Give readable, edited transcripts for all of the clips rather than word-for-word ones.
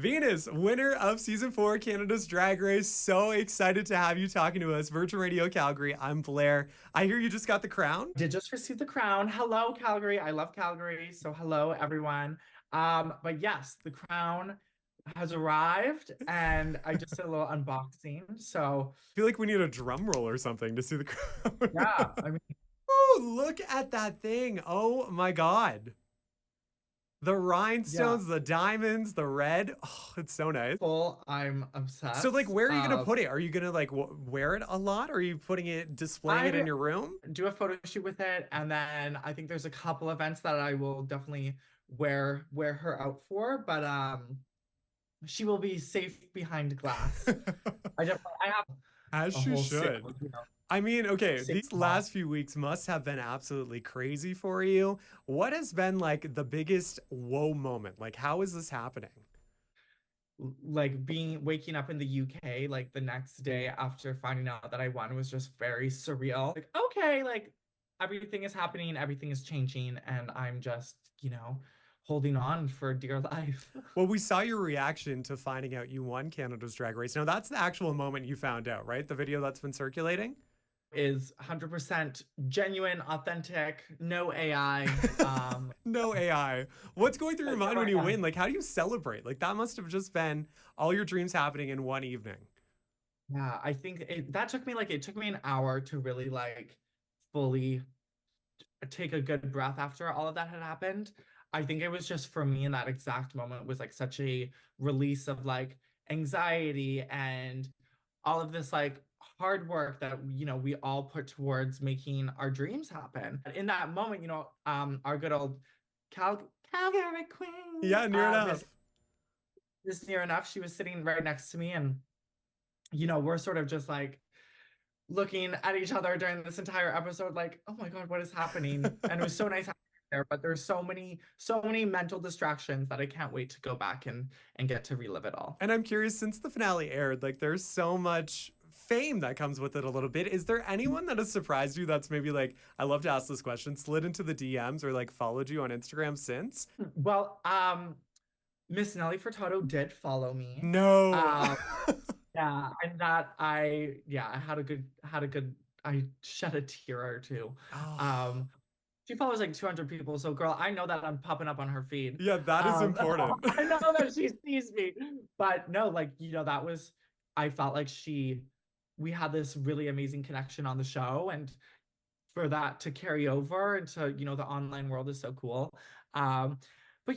Venus, winner of season 4 Canada's Drag Race. So excited to have you talking to us. Virgin Radio Calgary. I'm Blair. I hear you just got the crown. Did just receive the crown. Hello, Calgary. I love Calgary. So hello, everyone. But yes, the crown has arrived and I just did a little unboxing. So I feel like we need a drum roll or something to see the crown. yeah, I mean, Oh, look at that thing. Oh my God. The yeah, rhinestones, the diamonds, the red. Oh, it's so nice. I'm So, like, obsessed. where are you gonna put it? Are you gonna like wear it a lot? Or are you putting it, displaying it in I your room? do a photo shoot with it, and then I think there's a couple events that I will definitely wear her out for, but she will be safe behind glass. I have As a she whole sale, should. you know, I mean, okay, safe these box. last few weeks must have been absolutely crazy for you. What has been like the biggest whoa moment? Like, how is this happening? Like being waking up in the UK like the next day after finding out that I won was just very surreal. Like, okay, like everything is happening, everything is changing, and I'm just, holding on for dear life. Well, we saw your reaction to finding out you won Canada's Drag Race. Now, that's the actual moment you found out, right? The video that's been circulating? Is 100% genuine, authentic, no AI. No AI. What's going through your mind No when you AI. win? Like, how do you celebrate? Like, that must have just been all your dreams happening in one evening. Yeah, I think it took me an hour to really like fully take a good breath after all of that had happened. I think it was just for me in that exact moment was like such a release of like anxiety and all of this like hard work that we all put towards making our dreams happen. And in that moment, our good old Calgary Queen, Yeah, near Miss enough. Near enough, she was sitting right next to me, and we're sort of just like looking at each other during this entire episode, like, oh my God, what is happening? And it was so nice having her there, but there's so many mental distractions that I can't wait to go back and get to relive it all. And I'm curious, since the finale aired, like there's so much fame that comes with it a little bit. Is there anyone that has surprised you that's maybe like, I love to ask this question, slid into the DMs or like followed you on Instagram since? Well, Miss Nelly Furtado did follow me. No. Um, yeah, and that I had a good I shed a tear or two. Oh, Um, she follows like 200 people, so girl, I know that I'm popping up on her feed. yeah, that is important. I know that she sees me, but no, like, that was, I felt like we had this really amazing connection on the show, and for that to carry over into, the online world is so cool. Um, but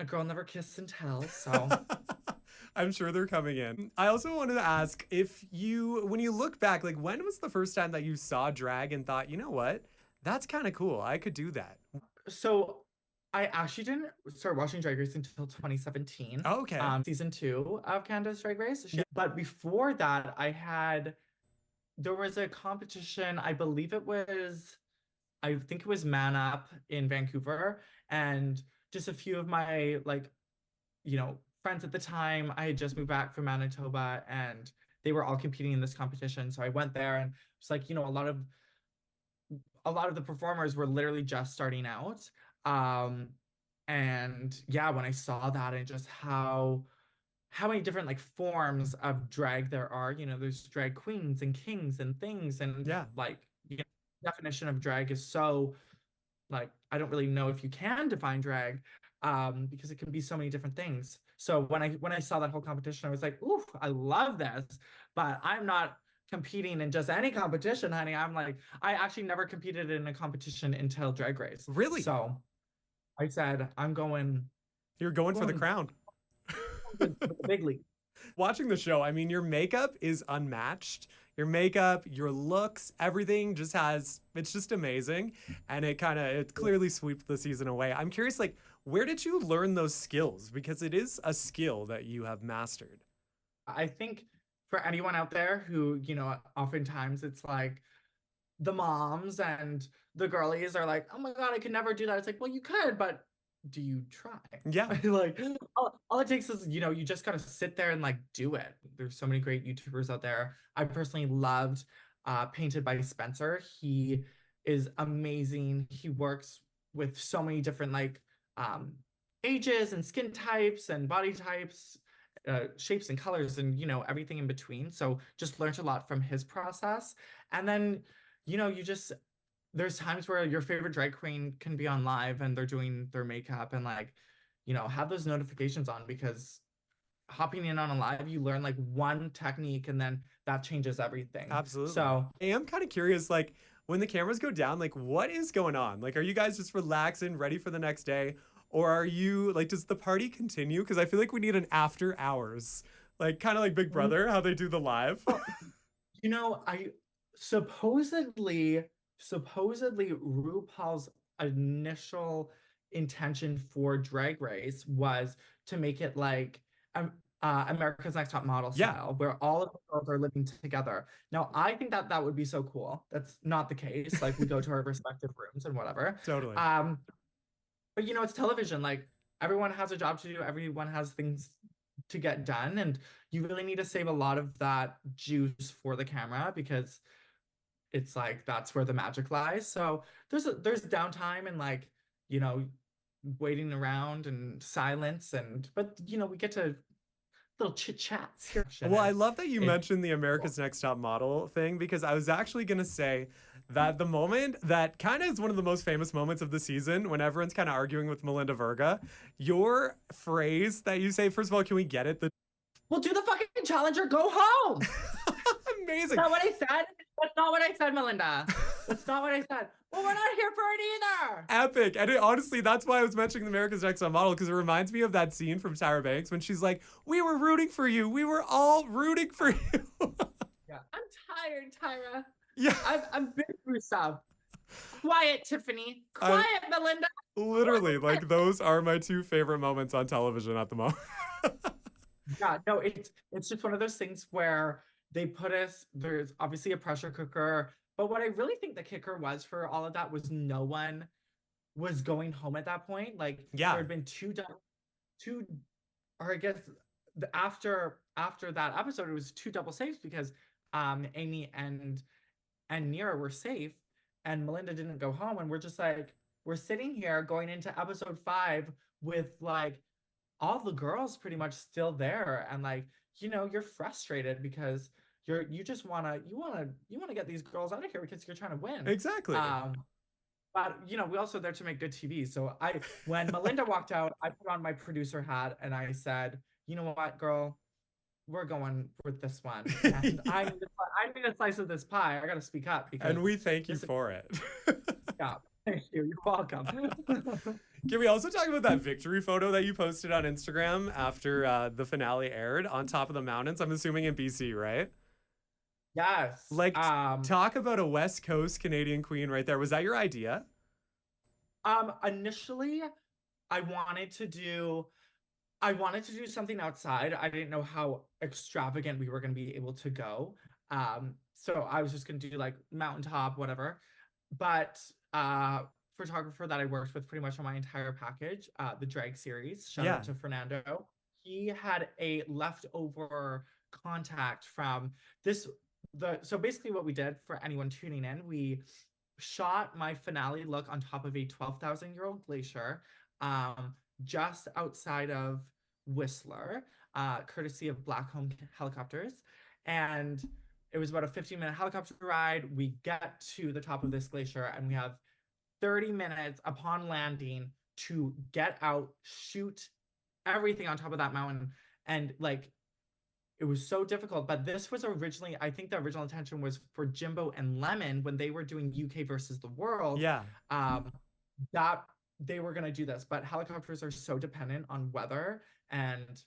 a girl never kissed and tells, so. I'm sure they're coming in. I also wanted to ask if you, when you look back, like when was the first time that you saw drag and thought, you know what? That's kind of cool. I could do that. So I actually didn't start watching Drag Race until 2017, Okay. season two of Canada's Drag Race. Yeah. But before that, there was a competition, I think it was Man Up in Vancouver, and just a few of my like, friends at the time. I had just moved back from Manitoba, and they were all competing in this competition. So I went there, and it's like, a lot of the performers were literally just starting out. Um, and yeah, when I saw that and just how many different like forms of drag there are, there's drag queens and kings and things, and Yeah. like, definition of drag is so like, I don't really know if you can define drag, because it can be so many different things. So when I saw that whole competition, I was like, ooh, I love this, but I'm not competing in just any competition, honey. I'm like, I actually never competed in a competition until Drag Race. Really? So I said, You're going for the going crown. with the big league. Watching the show, I mean, your makeup is unmatched. Your makeup, your looks, everything just has, it's just amazing. And it clearly sweeps the season away. I'm curious, like, where did you learn those skills? Because it is a skill that you have mastered. I think for anyone out there who, oftentimes it's like the moms and the girlies are like, oh my God, I could never do that. It's like, well, you could, but do you try? Yeah. Like, all it takes is, you just gotta sit there and like do it. There's so many great YouTubers out there. I personally loved Painted by Spencer. He is amazing. He works with so many different like um ages and skin types and body types, shapes and colors, and everything in between. So just learned a lot from his process. And then you just there's times where your favorite drag queen can be on live and they're doing their makeup, and like have those notifications on, because hopping in on a live, you learn like one technique and then that changes everything. Absolutely. So I am kind of curious, like when the cameras go down, like what is going on? Like, are you guys just relaxing, ready for the next day? Or are you like, does the party continue? Because I feel like we need an after hours, like kind of like Big Brother, how they do the live. I supposedly RuPaul's initial intention for Drag Race was to make it like America's Next Top Model Yeah, style, where all of the girls are living together. Now, I think that that would be so cool. That's not the case. Like, we go to our respective rooms and whatever. totally. Um, but it's television. Like, everyone has a job to do. Everyone has things to get done, and you really need to save a lot of that juice for the camera, because it's like that's where the magic lies. So there's downtime and like you know waiting around and silence, and but we get to little chit chats here. Well, I And love that you it's mentioned the cool. America's Next Top Model thing because I was actually going to say that the moment that kind of is one of the most famous moments of the season when everyone's kind of arguing with Melinda Verga, your phrase that you say, first of all, can we get it? The We'll do the fucking challenge or go home. That's amazing. not what I said. That's not what I said, Melinda. That's not what I said. Well, we're not here for it either. Epic. And honestly, that's why I was mentioning the America's Next Top Model because it reminds me of that scene from Tyra Banks when she's like, we were rooting for you. We were all rooting for you. Yeah. I'm tired, Tyra. Yeah. I've been through stuff. Quiet, Tiffany. I, Quiet, Melinda. literally, like those are my two favorite moments on television at the moment. Yeah, no, it's just one of those things where they put us, there's obviously a pressure cooker, but what I really think the kicker was for all of that was no one was going home at that point. Like there Yeah. had been two, or I guess after that episode, it was two double saves because Amy and Nira were safe and Melinda didn't go home, and we're just like we're sitting here going into episode 5 with like all the girls pretty much still there, and like you're frustrated because you just want to get these girls out of here because you're trying to win. Exactly. But we also there to make good TV. So when Melinda walked out, I put on my producer hat and I said, you know what, girl, we're going with this one, and Yeah. I need a slice of this pie. I got to speak up And because we thank you this is for it. yeah. Thank you. You're welcome. Can we also talk about that victory photo that you posted on Instagram after the finale aired on top of the mountains? I'm assuming in BC, right? Yes. Like, talk about a West Coast Canadian queen right there. Was that your idea? Initially, I wanted to do I wanted to do something outside. I didn't know how extravagant we were going to be able to go. So I was just going to do like mountaintop, whatever. But photographer that I worked with pretty much on my entire package, the drag series, shout Yeah. out to Fernando. He had a leftover contact from this so basically what we did for anyone tuning in, we shot my finale look on top of a 12,000-year-old glacier, just outside of Whistler, courtesy of Blackcomb Helicopters. And it was about a 15-minute helicopter ride. We get to the top of this glacier and we have 30 minutes upon landing to get out, shoot everything on top of that mountain. And like, it was so difficult. But this was originally, I think the original intention was for Jimbo and Lemon when they were doing UK versus the world. Yeah. That they were going to do this, but helicopters are so dependent on weather. And,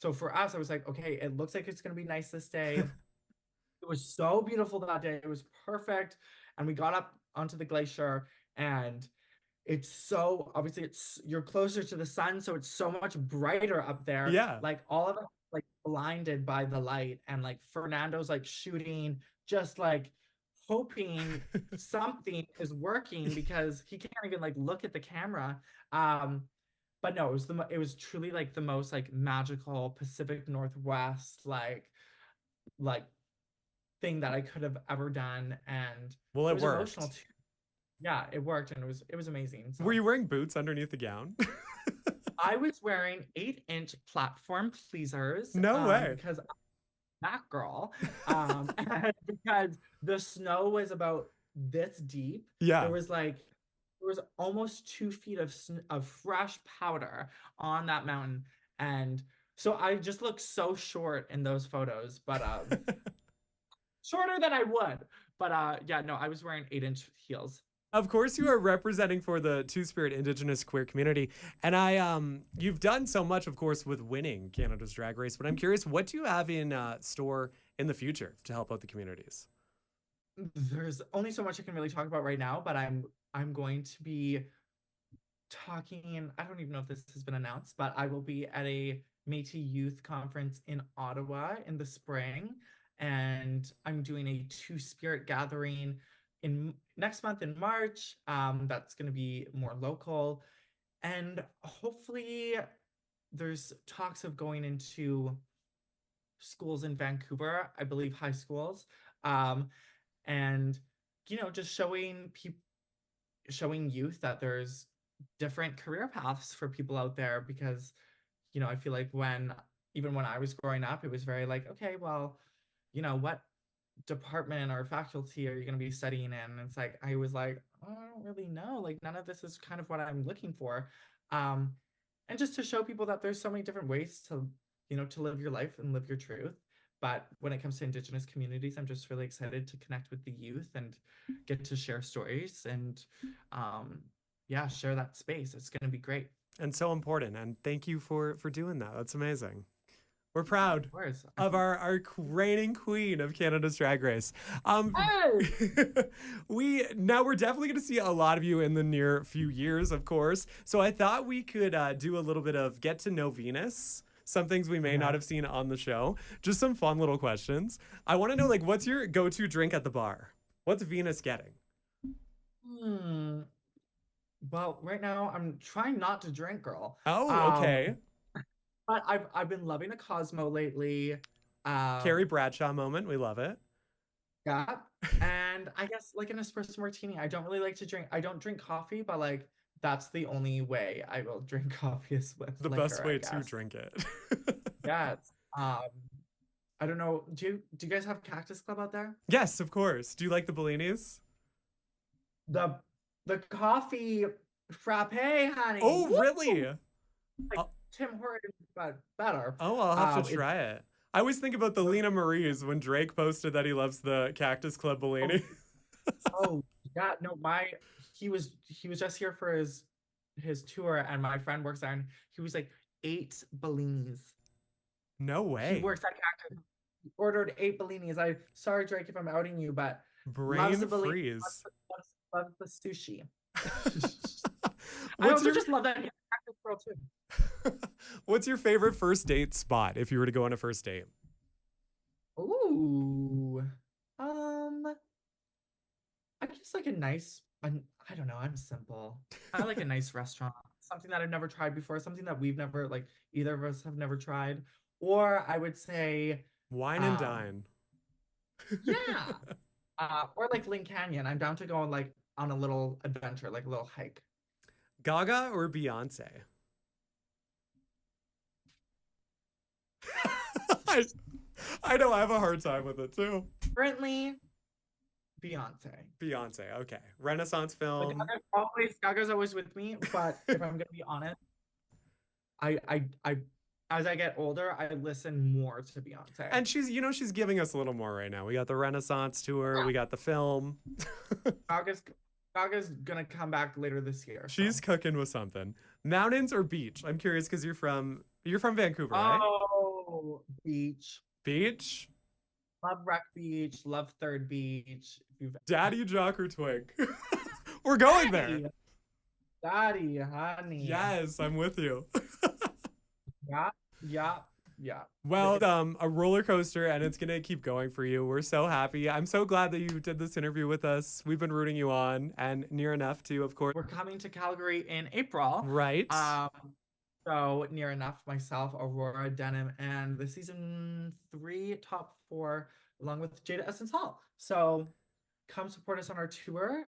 so for us, I was like, okay, it looks like it's going to be nice this day. It was so beautiful that day. It was perfect. And we got up onto the glacier, and it's so obviously you're closer to the sun, so it's so much brighter up there. Yeah. Like all of us like blinded by the light, and like Fernando's like shooting, just like hoping something is working because he can't even like look at the camera. But no, it was truly like the most like magical Pacific Northwest like thing that I could have ever done, and Well, it it was worked. emotional too. Yeah, it worked, and it was amazing. So. Were you wearing boots underneath the gown? I was wearing 8-inch platform pleasers No way. because I'm that girl. And because the snow was about this deep. Yeah. There was like there was almost 2 feet of fresh powder on that mountain. And so I just looked so short in those photos, but shorter than I would. But yeah, no, I was wearing 8-inch heels. Of course, you are representing for the Two Spirit Indigenous queer community, and you've done so much, of course, with winning Canada's Drag Race. But I'm curious, what do you have in store in the future to help out the communities? There's only so much I can really talk about right now, but I'm going to be talking. I don't even know if this has been announced, but I will be at a Métis Youth Conference in Ottawa in the spring, and I'm doing a Two Spirit gathering in next month in March. That's going to be more local, and hopefully there's talks of going into schools in Vancouver, I believe high schools, and just showing youth that there's different career paths for people out there because I feel like even when I was growing up, it was very like, okay, well, what department or faculty are you going to be studying in? And it's like I was like, oh, I don't really know, like none of this is kind of what I'm looking for. um and just to show people that there's so many different ways to live your life and live your truth. But when it comes to Indigenous communities, I'm just really excited to connect with the youth and get to share stories and yeah, share that space. It's going to be great. And so important. And thank you for doing that. That's amazing. We're proud Of course. of our reigning queen of Canada's Drag Race. Hey! We're definitely going to see a lot of you in the near few years, of course. So I thought we could do a little bit of get to know Venus. Some things we may Okay. not have seen on the show. Just some fun little questions. I want to know, like, what's your go-to drink at the bar? What's Venus getting? Hmm. Well, right now I'm trying not to drink, girl. Oh, Um, okay. but I've been loving a Cosmo lately. Carrie Um, Bradshaw moment. We love it. yeah. And I guess like an espresso martini. I don't really like to drink. I don't drink coffee, but like that's the only way I will drink coffee is with The best liquor, I way to guess. drink it. Yes. I don't know. Do you guys have Cactus Club out there? Yes, of course. Do you like the Bellinis? The the coffee frappe, honey. Oh, Woo! really? Like Oh, Tim Hortons, but better. I'll have to It's try it. I always think about the Lena Marie's when Drake posted that he loves the Cactus Club oh, Bellini. oh yeah, no, he was just here for his tour, and my friend works there, and he was like 8 bellinis. No He way. works at Cactus. He ordered 8 bellinis. Sorry, Drake, if I'm outing you, but loves the Brain bellini, freeze. loves the sushi. I What's also your just love that he's a Cactus girl too. What's your favorite first date spot if you were to go on a first date? Ooh. I guess like I don't know, I'm simple. I like a nice restaurant, something that I've never tried before, something that we've never like either of us have never tried. Or I would say, Wine and um, dine. yeah. Or like Lynn Canyon. I'm down to go on a little adventure, like a little hike. Gaga or Beyonce? I, I know I have a hard time with it too. Currently, Beyonce. Beyonce, okay. Renaissance But film. Gaga's always with me, but if I'm gonna be honest, I as I get older, I listen more to Beyonce. And she's giving us a little more right now. We got the Renaissance tour, we got the film. Gaga's Gaga's gonna come back later this year. She's So. cooking with something. Mountains or beach? I'm curious because you're from Vancouver, right? Oh, beach. Beach? Love Wreck Beach. Love Third Beach. If you've Daddy, Jock, or Twig? We're going there. Daddy, Daddy, honey. Yes, I'm with you. Yeah, yeah, yeah. Well, a roller coaster, and it's gonna keep going for you. We're so happy. I'm so glad that you did this interview with us. We've been rooting you on, and near enough to, of course. We're coming to Calgary in April. Right. So near enough, myself, Aurora Denim, and the season 3 top 4, along with Jada Essence Hall. So come support us on our tour.